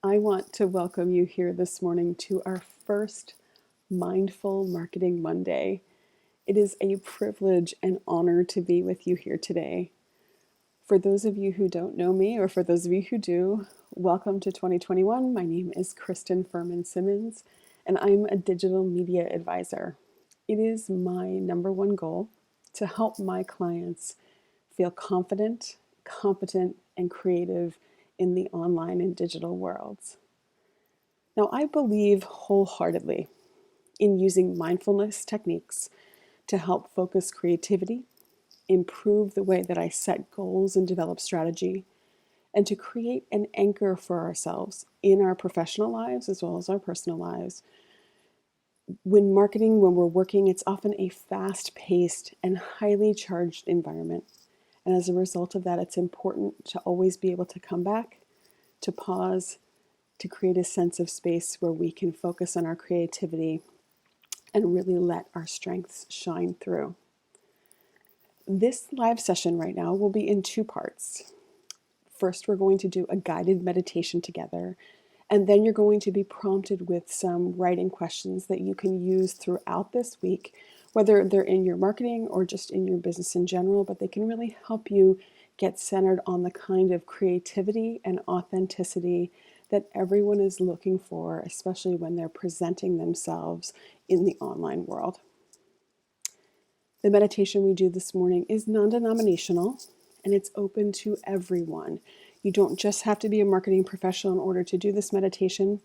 I want to welcome you here this morning to our first Mindful Marketing Monday. It is a privilege and honor to be with you here today. For those of you who don't know me, or for those of you who do, welcome to 2021. My name is Kristin Fuhrmann-Simmons, and I'm a digital media advisor. It is my number one goal to help my clients feel confident, competent, and creative in the online and digital worlds. Now, I believe wholeheartedly in using mindfulness techniques to help focus creativity, improve the way that I set goals and develop strategy, and to create an anchor for ourselves in our professional lives as well as our personal lives. When we're working, it's often a fast-paced and highly charged environment. And as a result of that, it's important to always be able to come back, to pause, to create a sense of space where we can focus on our creativity and really let our strengths shine through. This live session right now will be in two parts. First, we're going to do a guided meditation together, and then you're going to be prompted with some writing questions that you can use throughout this week, whether they're in your marketing or just in your business in general, but they can really help you get centered on the kind of creativity and authenticity that everyone is looking for, especially when they're presenting themselves in the online world. The meditation we do this morning is non-denominational, and it's open to everyone. You don't just have to be a marketing professional in order to do this meditation.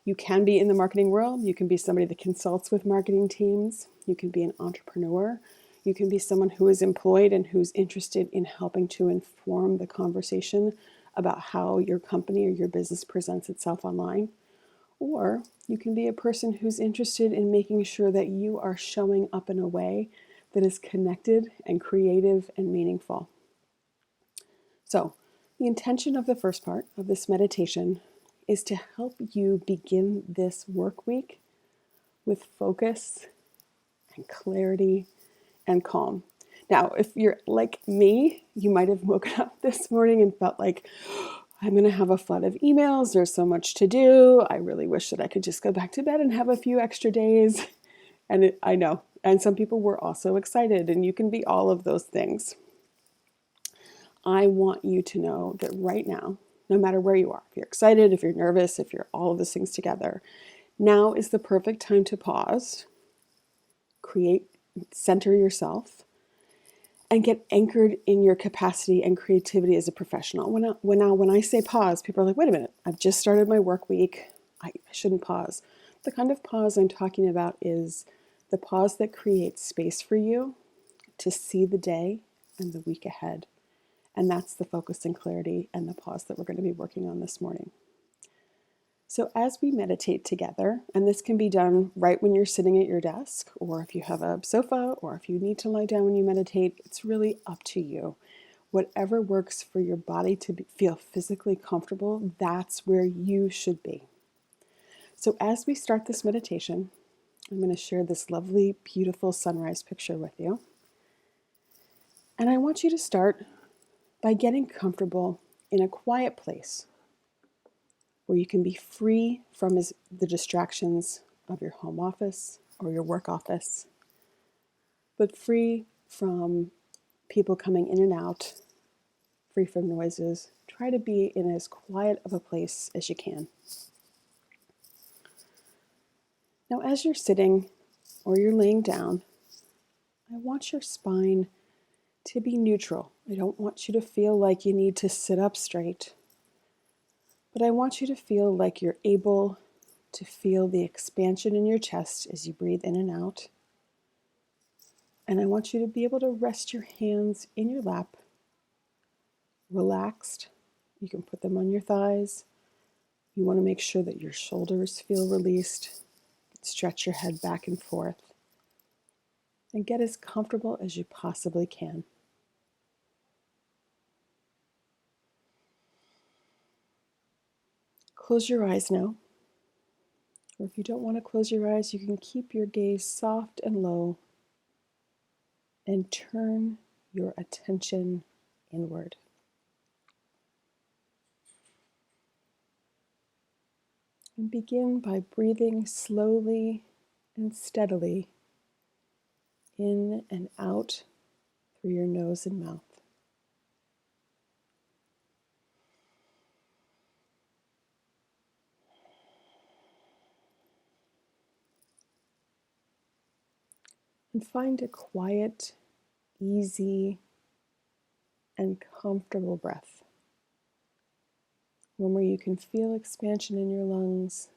You can be in the marketing world. You can be somebody that consults with marketing teams. You can be an entrepreneur. You can be someone who is employed and who's interested in helping to inform the conversation about how your company or your business presents itself online. Or you can be a person who's interested in making sure that you are showing up in a way that is connected and creative and meaningful. So, the intention of the first part of this meditation is to help you begin this work week with focus and clarity and calm. Now, if you're like me, you might have woken up this morning and felt like, I'm going to have a flood of emails. There's so much to do. I really wish that I could just go back to bed and have a few extra days. And I know. And some people were also excited, and you can be all of those things. I want you to know that right now, no matter where you are, if you're excited, if you're nervous, if you're all of those things together, now is the perfect time to pause, center yourself, and get anchored in your capacity and creativity as a professional. When I say pause, people are like, wait a minute, I've just started my work week. I shouldn't pause. The kind of pause I'm talking about is the pause that creates space for you to see the day and the week ahead. And that's the focus and clarity and the pause that we're going to be working on this morning. So as we meditate together, and this can be done right when you're sitting at your desk, or if you have a sofa, or if you need to lie down when you meditate, it's really up to you. Whatever works for your body to feel physically comfortable, that's where you should be. So as we start this meditation, I'm going to share this lovely, beautiful sunrise picture with you. And I want you to start by getting comfortable in a quiet place where you can be free from the distractions of your home office or your work office, but free from people coming in and out, free from noises. Try to be in as quiet of a place as you can. Now, as you're sitting or you're laying down, I want your spine to be neutral. I don't want you to feel like you need to sit up straight, but I want you to feel like you're able to feel the expansion in your chest as you breathe in and out. And I want you to be able to rest your hands in your lap, relaxed. You can put them on your thighs. You want to make sure that your shoulders feel released. Stretch your head back and forth. And get as comfortable as you possibly can. Close your eyes now. Or if you don't want to close your eyes, you can keep your gaze soft and low and turn your attention inward. And begin by breathing slowly and steadily in and out through your nose and mouth. And find a quiet, easy, and comfortable breath. One where you can feel expansion in your lungs,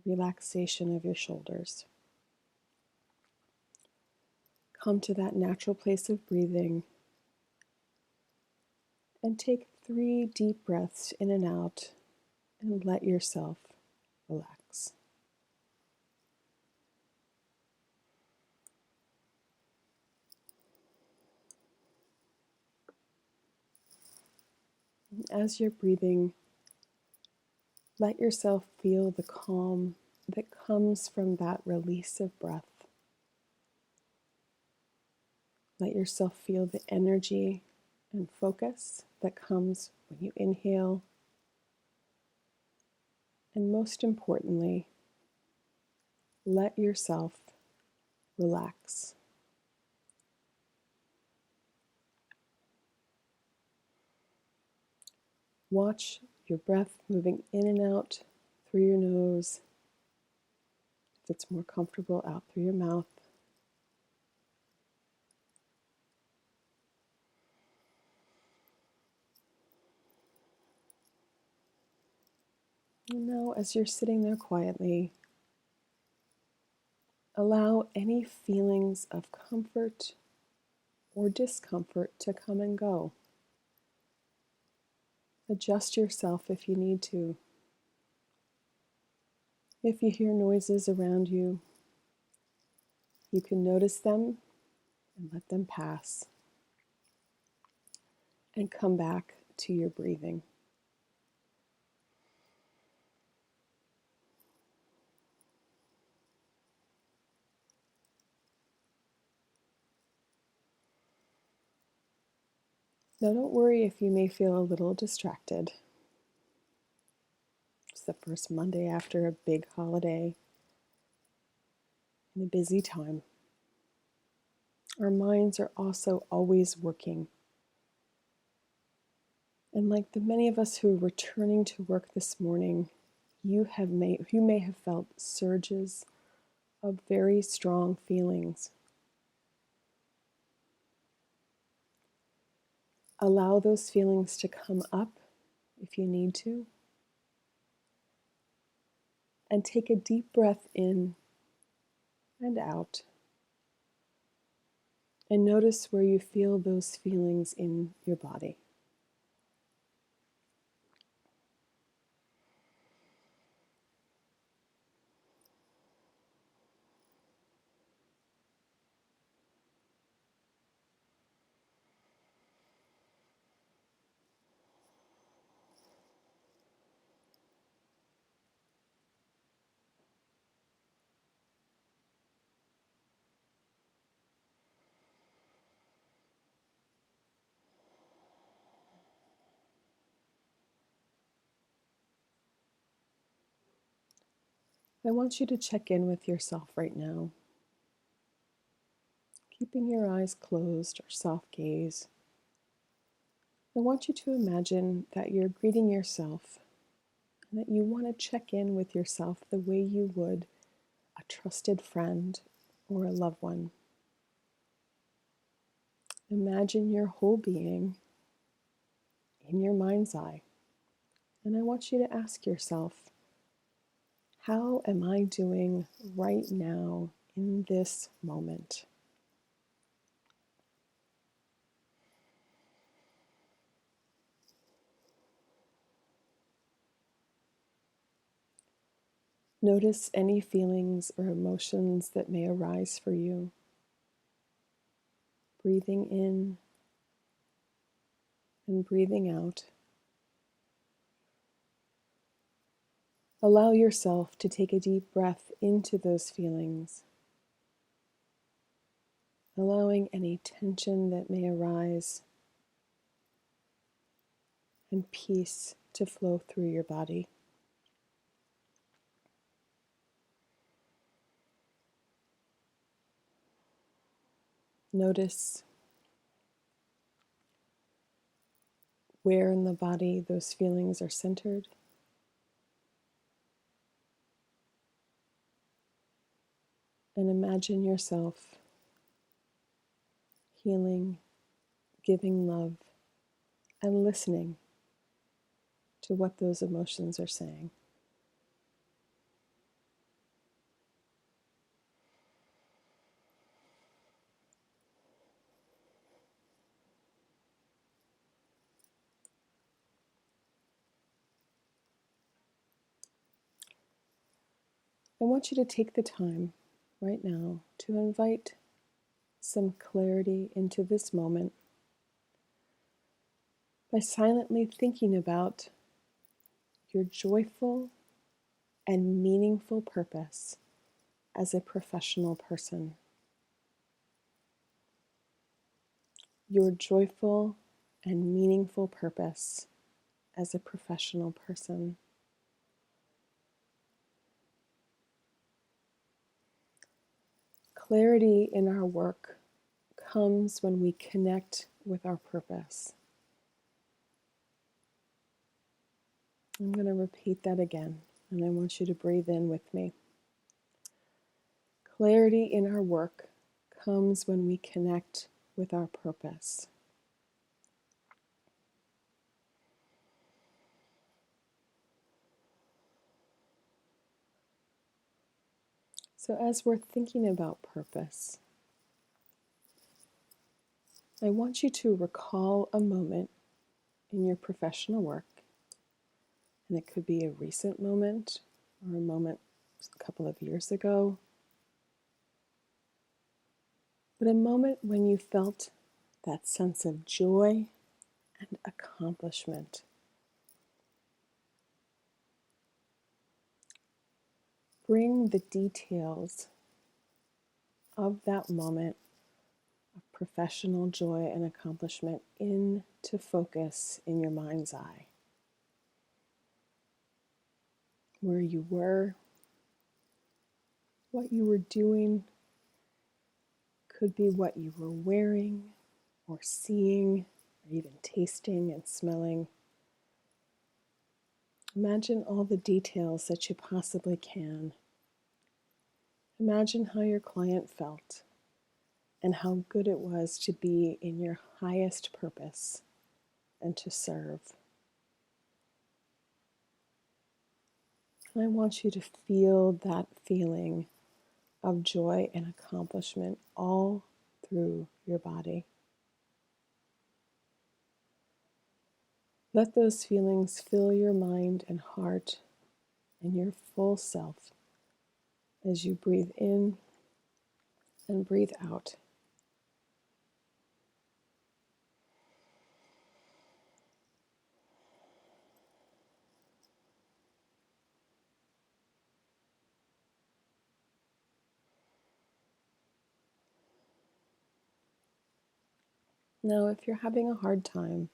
relaxation of your shoulders. Come to that natural place of breathing and take 3 deep breaths in and out and let yourself relax. As you're breathing, let yourself feel the calm that comes from that release of breath. Let yourself feel the energy and focus that comes when you inhale. And most importantly, let yourself relax. Watch your breath moving in and out through your nose. If it's more comfortable, out through your mouth. And now, as you're sitting there quietly, allow any feelings of comfort or discomfort to come and go. Adjust yourself if you need to. If you hear noises around you, you can notice them and let them pass. And come back to your breathing. Now, don't worry if you may feel a little distracted. It's the first Monday after a big holiday and a busy time. Our minds are also always working. And like the many of us who are returning to work this morning, you may have felt surges of very strong feelings. Allow those feelings to come up if you need to. And take a deep breath in and out. And notice where you feel those feelings in your body. I want you to check in with yourself right now. Keeping your eyes closed or soft gaze. I want you to imagine that you're greeting yourself and that you want to check in with yourself the way you would a trusted friend or a loved one. Imagine your whole being in your mind's eye. And I want you to ask yourself, how am I doing right now in this moment? Notice any feelings or emotions that may arise for you. Breathing in and breathing out. Allow yourself to take a deep breath into those feelings, allowing any tension that may arise and peace to flow through your body. Notice where in the body those feelings are centered. And imagine yourself healing, giving love, and listening to what those emotions are saying. I want you to take the time right now to invite some clarity into this moment by silently thinking about your joyful and meaningful purpose as a professional person. Your joyful and meaningful purpose as a professional person. Clarity in our work comes when we connect with our purpose. I'm going to repeat that again, and I want you to breathe in with me. Clarity in our work comes when we connect with our purpose. So as we're thinking about purpose, I want you to recall a moment in your professional work, and it could be a recent moment or a moment a couple of years ago, but a moment when you felt that sense of joy and accomplishment. Bring the details of that moment of professional joy and accomplishment into focus in your mind's eye. Where you were, what you were doing, could be what you were wearing or seeing or even tasting and smelling. Imagine all the details that you possibly can. Imagine how your client felt and how good it was to be in your highest purpose and to serve. And I want you to feel that feeling of joy and accomplishment all through your body. Let those feelings fill your mind and heart and your full self as you breathe in and breathe out. Now, if you're having a hard time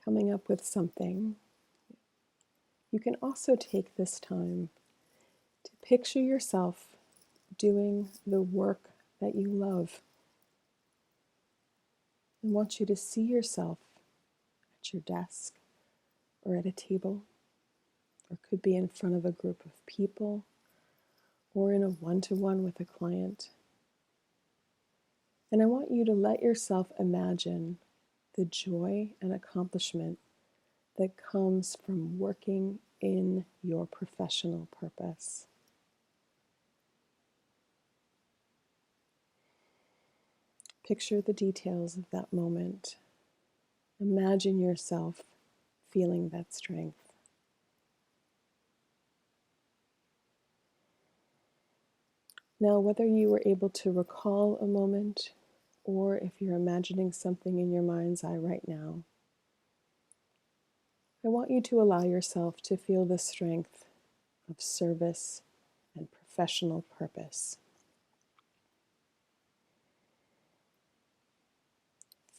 coming up with something, you can also take this time to picture yourself doing the work that you love. I want you to see yourself at your desk or at a table, or could be in front of a group of people, or in a one-to-one with a client. And I want you to let yourself imagine the joy and accomplishment that comes from working in your professional purpose. Picture the details of that moment. Imagine yourself feeling that strength. Now, whether you were able to recall a moment or if you're imagining something in your mind's eye right now, I want you to allow yourself to feel the strength of service and professional purpose.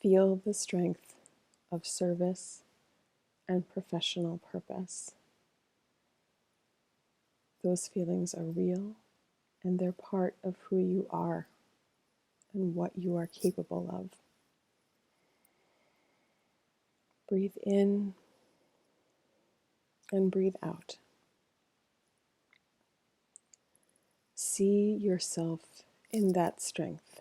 Feel the strength of service and professional purpose. Those feelings are real and they're part of who you are. and what you are capable of. Breathe in and breathe out. See yourself in that strength.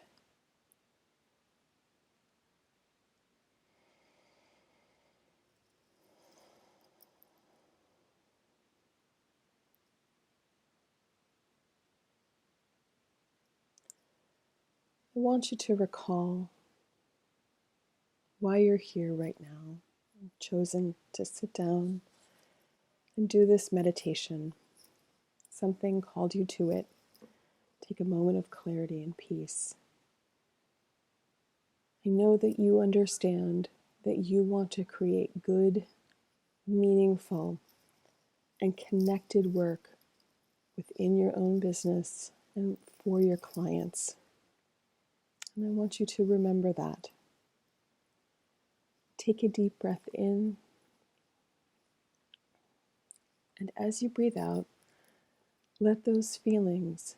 I want you to recall why you're here right now. You've chosen to sit down and do this meditation. Something called you to it. Take a moment of clarity and peace. I know that you understand that you want to create good, meaningful, and connected work within your own business and for your clients. And I want you to remember that. Take a deep breath in, and as you breathe out, let those feelings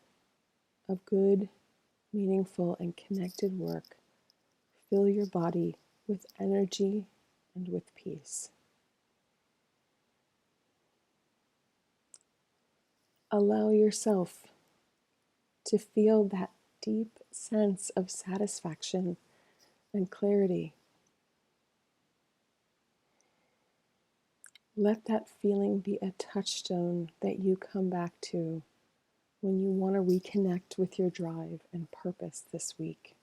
of good, meaningful, and connected work fill your body with energy and with peace. Allow yourself to feel that deep sense of satisfaction and clarity. Let that feeling be a touchstone that you come back to when you want to reconnect with your drive and purpose this week.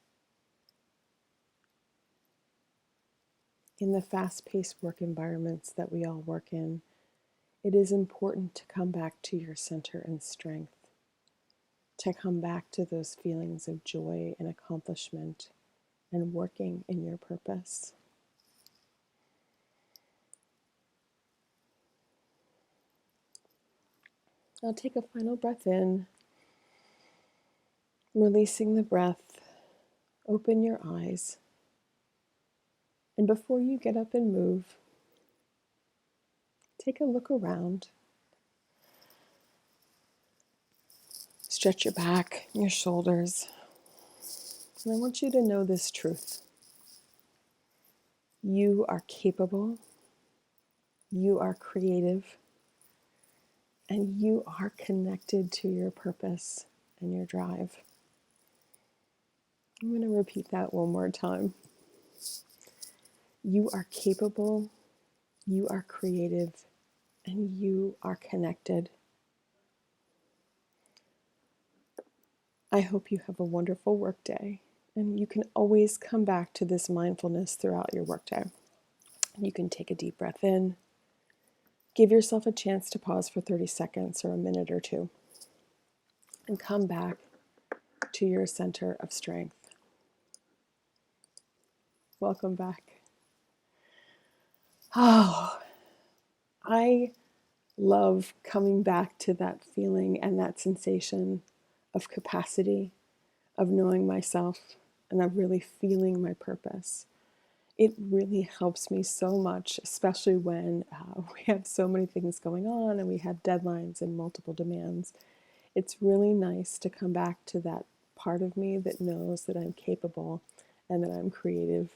In the fast-paced work environments that we all work in, it is important to come back to your center and strength, to come back to those feelings of joy and accomplishment and working in your purpose. Now take a final breath in, releasing the breath. Open your eyes. And before you get up and move, take a look around. Stretch your back, your shoulders. And I want you to know this truth. You are capable, you are creative, and you are connected to your purpose and your drive. I'm going to repeat that one more time. You are capable, you are creative, and you are connected. I hope you have a wonderful workday, and you can always come back to this mindfulness throughout your workday. You can take a deep breath in, give yourself a chance to pause for 30 seconds or a minute or two, and come back to your center of strength. Welcome back. Oh, I love coming back to that feeling and that sensation of capacity, of knowing myself, and of really feeling my purpose. It really helps me so much, especially when we have so many things going on and we have deadlines and multiple demands. It's really nice to come back to that part of me that knows that I'm capable and that I'm creative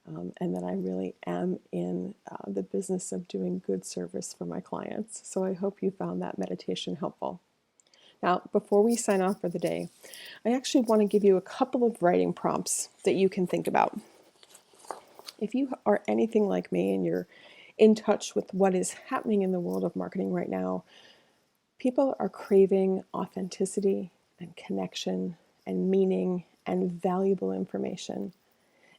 and that I really am in the business of doing good service for my clients. So I hope you found that meditation helpful. Now, before we sign off for the day, I actually want to give you a couple of writing prompts that you can think about. If you are anything like me and you're in touch with what is happening in the world of marketing right now, people are craving authenticity and connection and meaning and valuable information.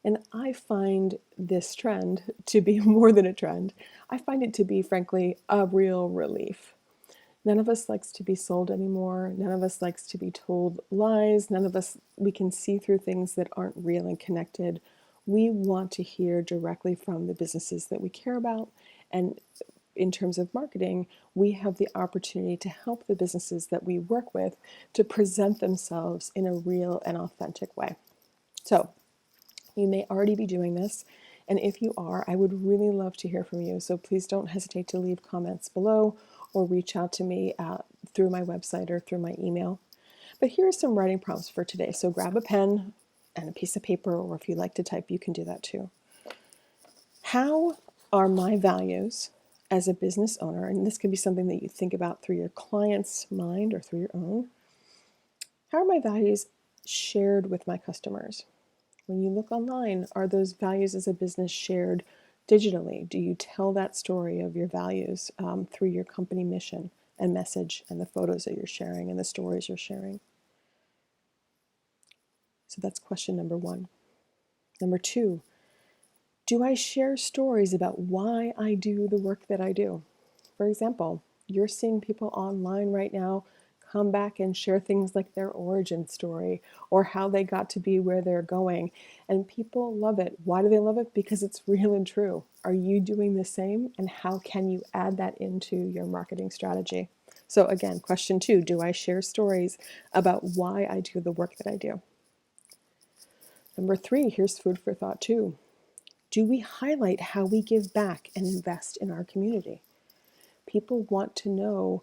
And I find this trend to be more than a trend. I find it to be, frankly, a real relief. None of us likes to be sold anymore. None of us likes to be told lies. None of us, we can see through things that aren't real and connected. We want to hear directly from the businesses that we care about. And in terms of marketing, we have the opportunity to help the businesses that we work with to present themselves in a real and authentic way. So you may already be doing this. And if you are, I would really love to hear from you. So please don't hesitate to leave comments below or reach out to me through my website or through my email. But here are some writing prompts for today. So grab a pen, and a piece of paper, or if you like to type, you can do that too. How are my values as a business owner, and this could be something that you think about through your client's mind or through your own, how are my values shared with my customers? When you look online, are those values as a business shared digitally? Do you tell that story of your values through your company mission and message and the photos that you're sharing and the stories you're sharing? So that's question number one. Number two, do I share stories about why I do the work that I do? For example, you're seeing people online right now come back and share things like their origin story or how they got to be where they're going. And people love it. Why do they love it? Because it's real and true. Are you doing the same? And how can you add that into your marketing strategy? So again, question two, do I share stories about why I do the work that I do? Number three, here's food for thought too. Do we highlight how we give back and invest in our community? People want to know,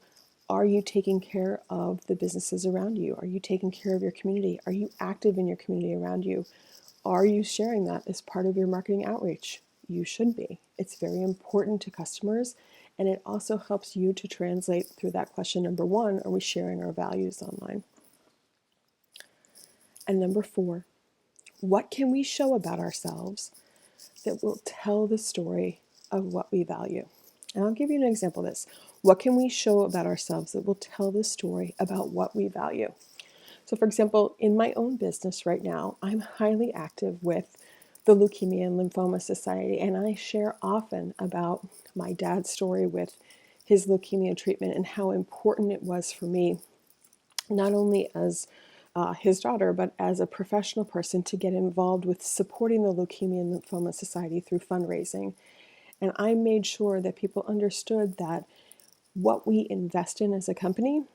are you taking care of the businesses around you? Are you taking care of your community? Are you active in your community around you? Are you sharing that as part of your marketing outreach? You should be. It's very important to customers, and it also helps you to translate through that question number one, are we sharing our values online? And number four, what can we show about ourselves that will tell the story of what we value? And I'll give you an example of this. What can we show about ourselves that will tell the story about what we value? So for example, in my own business right now, I'm highly active with the Leukemia and Lymphoma Society, and I share often about my dad's story with his leukemia treatment and how important it was for me, not only as his daughter, but as a professional person, to get involved with supporting the Leukemia and Lymphoma Society through fundraising. And I made sure that people understood that what we invest in as a company,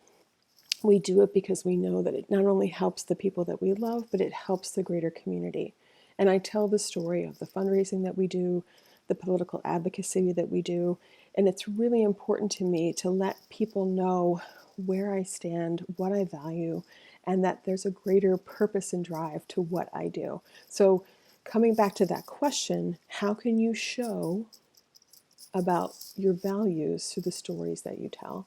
we do it because we know that it not only helps the people that we love, but it helps the greater community. And I tell the story of the fundraising that we do, the political advocacy that we do, and it's really important to me to let people know where I stand, what I value, and that there's a greater purpose and drive to what I do. So coming back to that question, how can you show about your values through the stories that you tell?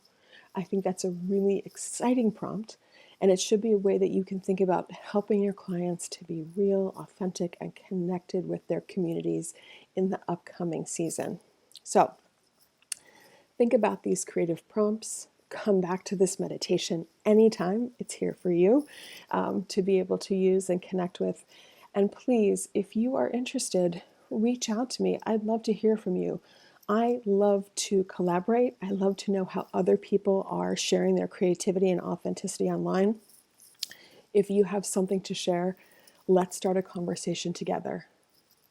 I think that's a really exciting prompt, and it should be a way that you can think about helping your clients to be real, authentic, and connected with their communities in the upcoming season. So think about these creative prompts. Come back to this meditation anytime. It's here for you to be able to use and connect with. And please, if you are interested, reach out to me. I'd love to hear from you. I love to collaborate. I love to know how other people are sharing their creativity and authenticity online. If you have something to share, let's start a conversation together.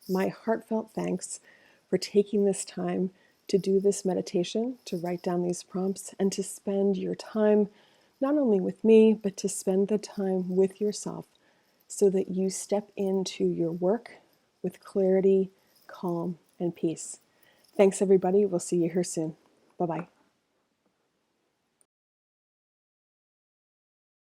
My heartfelt thanks for taking this time to do this meditation, to write down these prompts, and to spend your time not only with me, but to spend the time with yourself so that you step into your work with clarity, calm, and peace. Thanks, everybody. We'll see you here soon. Bye-bye.